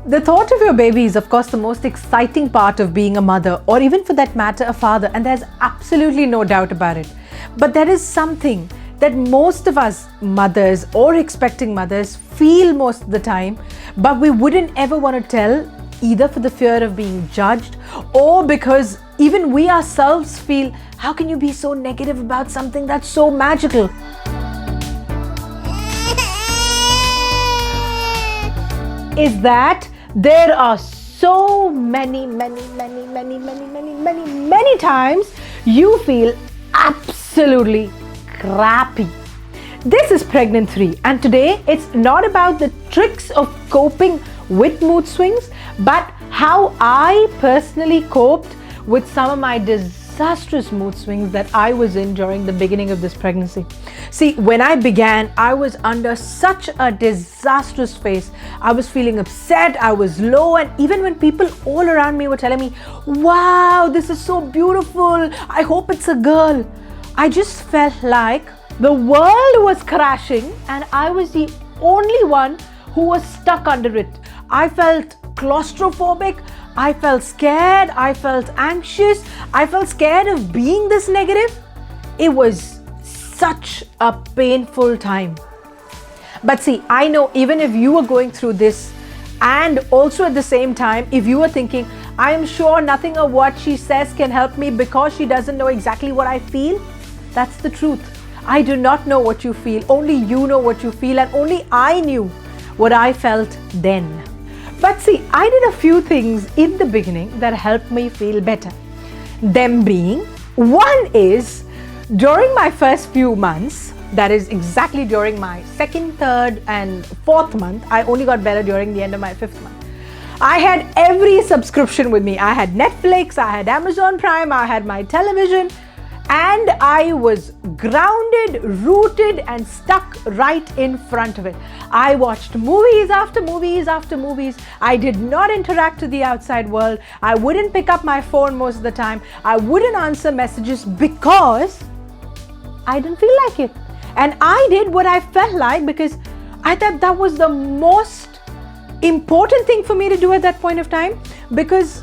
The thought of your baby is, of course, the most exciting part of being a mother, or even for that matter, a father, and there's absolutely no doubt about it. But there is something that most of us mothers or expecting mothers feel most of the time, but we wouldn't ever want to tell, either for the fear of being judged or because even we ourselves feel, how can you be so negative about something that's so magical? Is that there are so many times you feel absolutely crappy. This is Pregnant 3, and today it's not about the tricks of coping with mood swings, but how I personally coped with some of my disastrous mood swings that I was in during the beginning of this pregnancy. See, when I began, I was under such a disastrous phase. I was feeling upset, I was low, and even when people all around me were telling me, wow, this is so beautiful, I hope it's a girl, I just felt like the world was crashing and I was the only one who was stuck under it. I felt claustrophobic, I felt scared, I felt anxious, I felt scared of being this negative. It was such a painful time. But see, I know even if you are going through this, and also at the same time, if you are thinking, I am sure nothing of what she says can help me because she doesn't know exactly what I feel, that's the truth. I do not know what you feel. Only you know what you feel, and only I knew what I felt then. But see, I did a few things in the beginning that helped me feel better. Them being, one is, during my first few months, that is exactly during my second, third and fourth month, I only got better during the end of my fifth month. I had every subscription with me. I had Netflix, I had Amazon Prime, I had my television, and I was grounded, rooted and stuck right in front of it. I watched movies after movies after movies. I did not interact with the outside world. I wouldn't pick up my phone most of the time. I wouldn't answer messages because I didn't feel like it. And I did what I felt like because I thought that was the most important thing for me to do at that point of time, because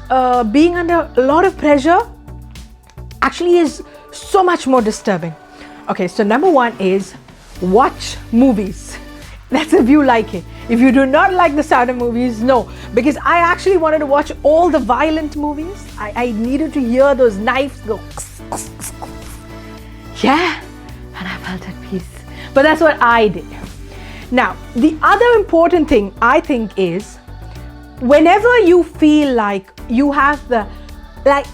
being under a lot of pressure actually is so much more disturbing. Okay, so number one is watch movies. That's if you like it. If you do not like the sound of movies, no. Because I actually wanted to watch all the violent movies. I needed to hear those knives go. Yeah, and I felt at peace. But that's what I did. Now, the other important thing I think is, whenever you feel like you have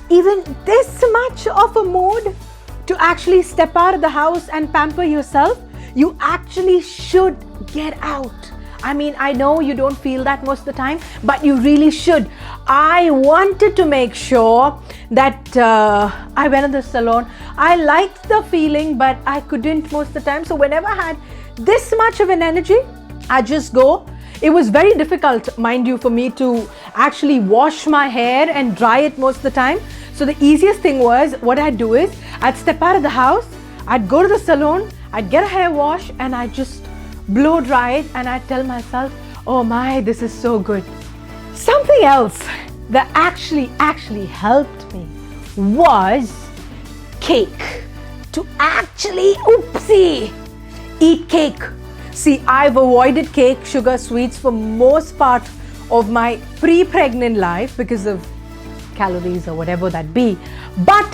even this much of a mood to actually step out of the house and pamper yourself, you actually should get out. I mean, I know you don't feel that most of the time, but you really should. I wanted to make sure that I went to the salon. I liked the feeling, but I couldn't most of the time. So whenever I had this much of an energy, I just go. It was very difficult, mind you, for me to actually wash my hair and dry it most of the time. So the easiest thing was, what I'd do is, I'd step out of the house, I'd go to the salon, I'd get a hair wash, and I'd just blow dry it, and I'd tell myself, oh my, this is so good. Something else that actually helped me was cake. To actually, eat cake. See, I've avoided cake, sugar, sweets for most part of my pre-pregnant life because of calories or whatever that be. But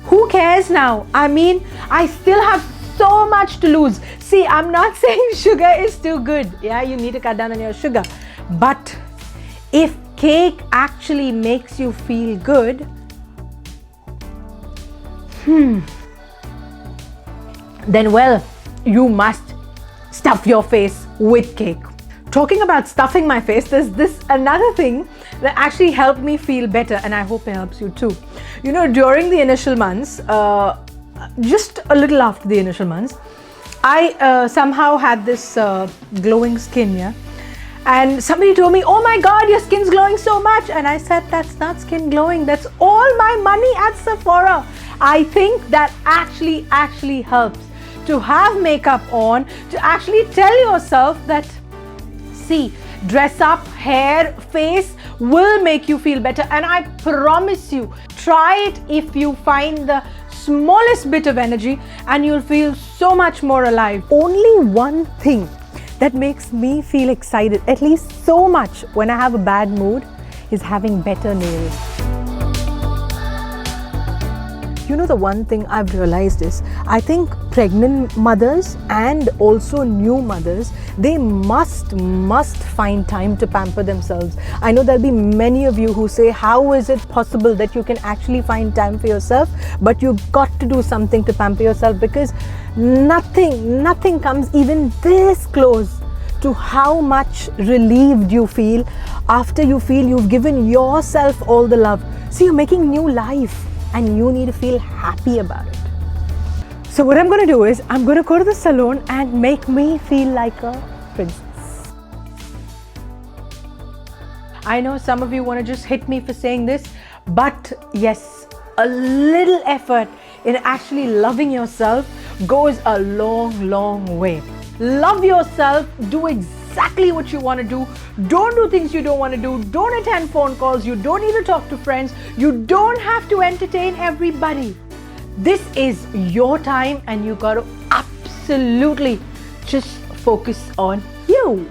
who cares now? I mean, I still have so much to lose. See, I'm not saying sugar is too good. Yeah, you need to cut down on your sugar. But if cake actually makes you feel good, then well, you must stuff your face with cake. Talking about stuffing my face, there's this another thing that actually helped me feel better, and I hope it helps you too. You know, during the initial months, just a little after the initial months, I somehow had this glowing skin, yeah. And somebody told me, oh my God, your skin's glowing so much. And I said, that's not skin glowing. That's all my money at Sephora. I think that actually helps to have makeup on, to actually tell yourself that, see, dress up, hair, face will make you feel better. And I promise you, try it if you find the smallest bit of energy and you'll feel so much more alive. Only one thing that makes me feel excited, at least so much when I have a bad mood, is having better nails. You know, the one thing I've realized is, I think pregnant mothers and also new mothers, they must find time to pamper themselves. I know there'll be many of you who say, how is it possible that you can actually find time for yourself? But you've got to do something to pamper yourself, because nothing comes even this close to how much relieved you feel after you feel you've given yourself all the love. See, you're making new life and you need to feel happy about it. So what I'm going to do is, I'm going to go to the salon and make me feel like a princess. I know some of you want to just hit me for saying this, but yes, a little effort in actually loving yourself goes a long way. Love yourself, do exactly what you want to do. Don't do things you don't want to do. Don't attend phone calls. You don't need to talk to friends. You don't have to entertain everybody. This is your time and you got to absolutely just focus on you.